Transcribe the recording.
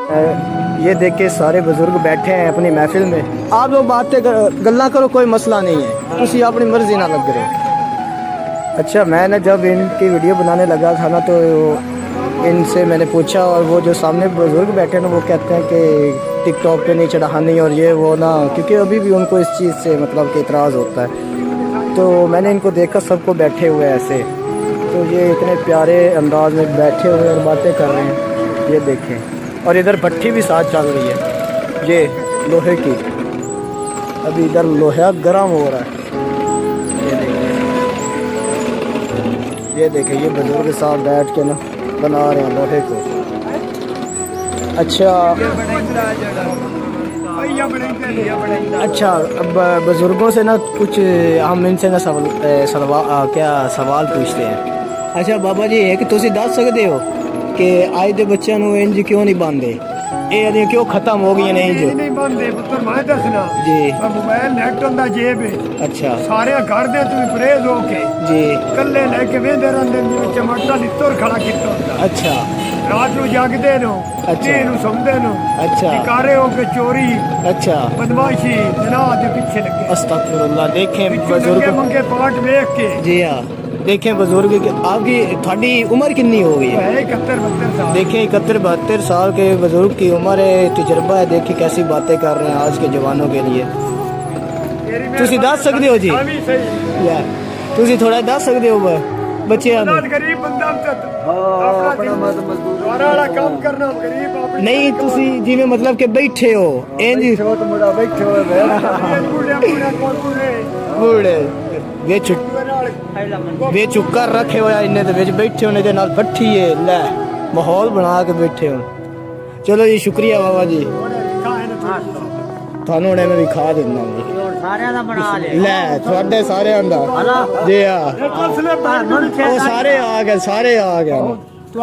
ये देख के सारे बुजुर्ग बैठे हैं अपनी महफिल में। आप लोग बातें गल्ला करो, कोई मसला नहीं है, तुसी अपनी मर्जी ना लग करो। अच्छा, मैंने जब इनकी वीडियो बनाने लगा था ना तो इनसे मैंने पूछा, और वो जो सामने बुजुर्ग बैठे ना वो कहते हैं कि टिकटॉक पे नहीं चढ़ानी और ये वो ना, क्योंकि अभी भी उनको इस चीज़ से मतलब कि इतराज़ होता है। तो मैंने इनको देखा सबको बैठे हुए ऐसे, तो ये इतने प्यारे अंदाज में बैठे हुए और बातें कर रहे हैं, ये देखें। और इधर भट्टी भी साथ चल रही है, ये लोहे की, अभी इधर लोहा गर्म हो रहा है। ये देखें ये बुजुर्ग साहब बैठ के ना बना रहे हैं लोहे को। अच्छा, अब बुजुर्गों से ना कुछ हम इनसे ना सवाल पूछते हैं। अच्छा बाबा जी, एक तुसी दस सकते हो कि आज के बच्चों को इंज क्यों नहीं बांधे, ये क्यों खत्म हो गई नहीं जो नहीं बांधे पुत्र, मैं दसना जी। मोबाइल नेट होंदा जेब है। अच्छा सारे घर दे तुम परहेज हो के जी। कल्ले लेके वेंदे रहंदे जिवें चमटा लित्तर खड़ा किता होंदा। अच्छा, रात को जागदे नो, अच्छा। दिन को सोंदे नो। अच्छा। शिकारे हो के चोरी, अच्छा, बदमाशी, जनाह दे पीछे लगे। अस्तगफुरुल्लाह। देखें नंगे बुजुर्ग, मंगे पाट वेख के। जी हाँ, देखें बुजुर्ग आपकी थोड़ी उम्र कितनी हो गई है? 71-72 साल। देखें 71-72 साल के बुजुर्ग की उम्र है, तजुर्बा है। देखिए कैसी बातें कर रहे हैं आज के जवानों के लिए। तुसी दस सकते हो जी? यार तुसी थोड़ा दस सकते हो बच्चे गरीब बंदा वाला काम करना गरीब अपनी नहीं, तुसी जिवें मतलब कि बैठे हो इंज बैठे बूढ़े वे चुक्कर रखे हुए इन्हें तो बैठे होने के नाल भट्ठी है, लै माहौल बना के बैठे हो। चलो जी, शुक्रिया बाबा जी, थानू हुणे मैं भी खा देना लै थोड़े सारे जी हाँ, सारे आ गए। तो